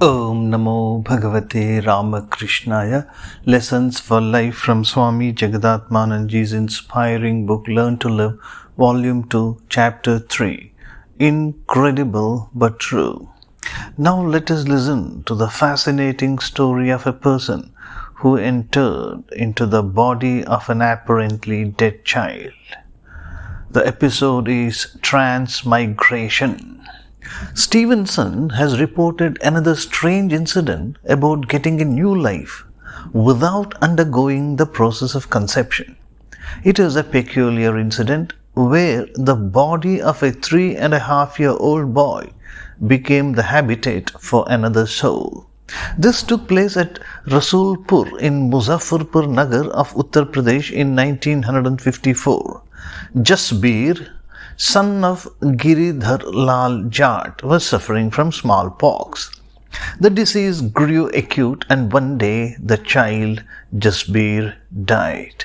Om Namo Bhagavate Ramakrishnaya. Lessons for Life from Swami Jagadatmananji's inspiring book Learn to Live, Volume 2, Chapter 3. Incredible but true. Now let us listen to the fascinating story of a person who entered into the body of an apparently dead child. The episode is Transmigration. Stevenson has reported another strange incident about getting a new life without undergoing the process of conception. It is a peculiar incident where the body of a 3.5-year-old boy became the habitat for another soul. This took place at Rasulpur in Muzaffarpur Nagar of Uttar Pradesh in 1954. Jasbir, son of Giridhar Lal Jat, was suffering from smallpox. The disease grew acute and one day the child Jasbir died.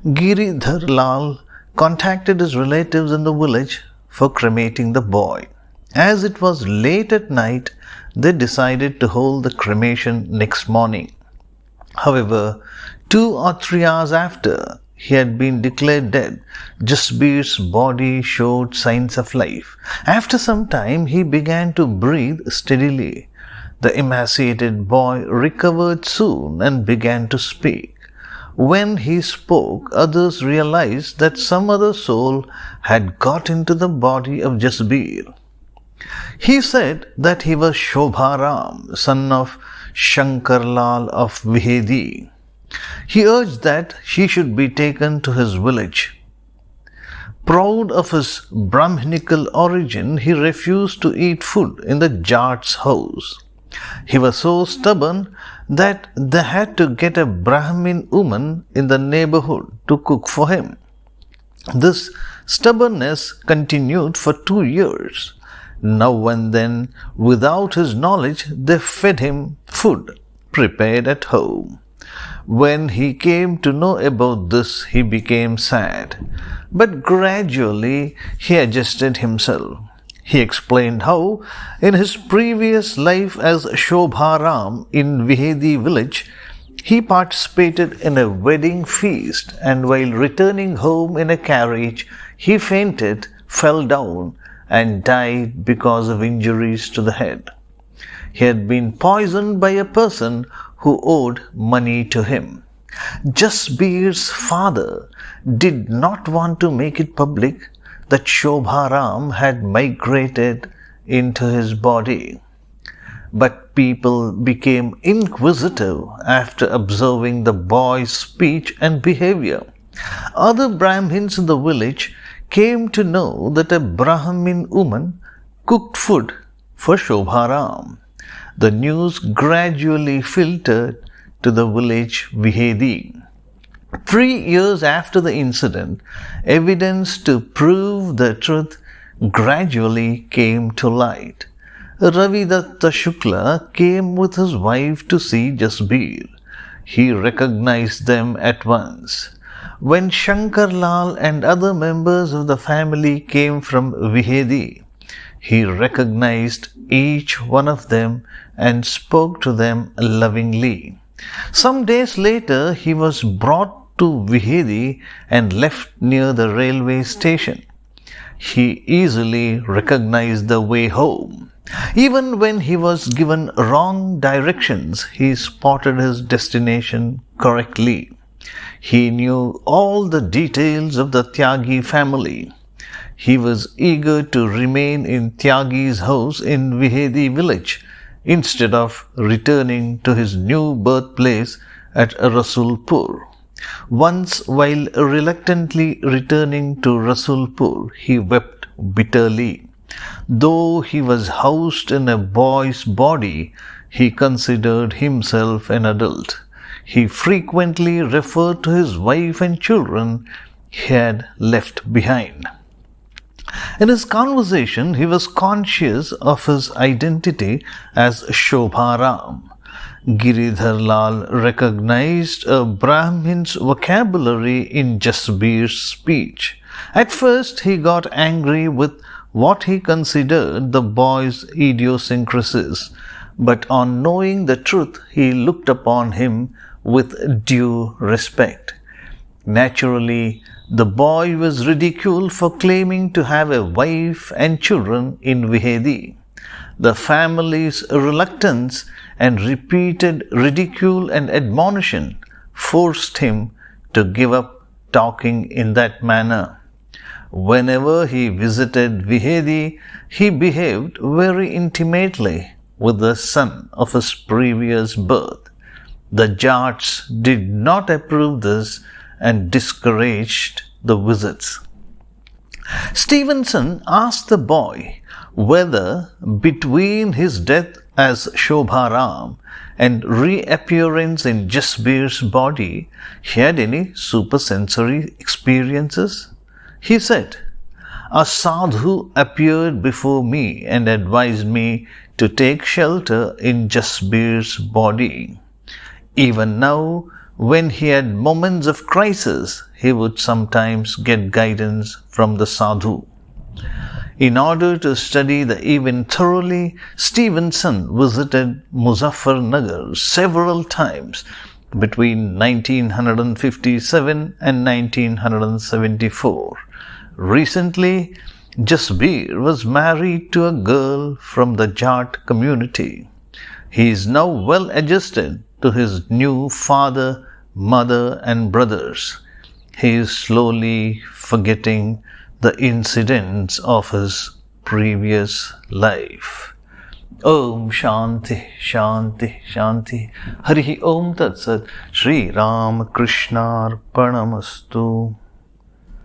Giridhar Lal contacted his relatives in the village for cremating the boy. As it was late at night, they decided to hold the cremation next morning. However, 2 or 3 hours after he had been declared dead, Jasbir's body showed signs of life. After some time, he began to breathe steadily. The emaciated boy recovered soon and began to speak. When he spoke, others realized that some other soul had got into the body of Jasbir. He said that he was Shobharam, son of Shankarlal of Vihedi. He urged that he should be taken to his village. Proud of his Brahminical origin, he refused to eat food in the Jat's house. He was so stubborn that they had to get a Brahmin woman in the neighborhood to cook for him. This stubbornness continued for 2 years. Now and then, without his knowledge, they fed him food prepared at home. When he came to know about this, he became sad. But gradually he adjusted himself. He explained how, in his previous life as Shobharam in Vihedi village, he participated in a wedding feast, and while returning home in a carriage, he fainted, fell down, and died because of injuries to the head. He had been poisoned by a person who owed money to him. Jasbir's father did not want to make it public that Shobharam had migrated into his body. But people became inquisitive after observing the boy's speech and behavior. Other Brahmins in the village came to know that a Brahmin woman cooked food for Shobharam. The news gradually filtered to the village Vihedi. 3 years after the incident, evidence to prove the truth gradually came to light. Ravidatta Shukla came with his wife to see Jasbir. He recognized them at once. When Shankarlal and other members of the family came from Vihedi, he recognized each one of them and spoke to them lovingly. Some days later, he was brought to Vihedi and left near the railway station. He easily recognized the way home. Even when he was given wrong directions, he spotted his destination correctly. He knew all the details of the Tyagi family. He was eager to remain in Tyagi's house in Vihedi village instead of returning to his new birthplace at Rasulpur. Once, while reluctantly returning to Rasulpur, he wept bitterly. Though he was housed in a boy's body, he considered himself an adult. He frequently referred to his wife and children he had left behind. In his conversation, he was conscious of his identity as Shobharam. Giridhar Lal recognized a Brahmin's vocabulary in Jasbir's speech. At first, he got angry with what he considered the boy's idiosyncrasies, but on knowing the truth, he looked upon him with due respect. Naturally, the boy was ridiculed for claiming to have a wife and children in Vihedi. The family's reluctance and repeated ridicule and admonition forced him to give up talking in that manner. Whenever he visited Vihedi, he behaved very intimately with the son of his previous birth. The Jats did not approve this and discouraged the visits. Stevenson asked the boy whether between his death as Shobharam and reappearance in Jasbir's body he had any supersensory experiences. He said, "A sadhu appeared before me and advised me to take shelter in Jasbir's body. Even now, when he had moments of crisis, he would sometimes get guidance from the sadhu." In order to study the event thoroughly, Stevenson visited Muzaffarnagar several times between 1957 and 1974. Recently, Jasbir was married to a girl from the Jat community. He is now well adjusted to his new father, mother and brothers. He is slowly forgetting the incidents of his previous life. Om Shanti Shanti Shanti. Hari Om Tat Sat. Shri Ramakrishna Arpanamastu.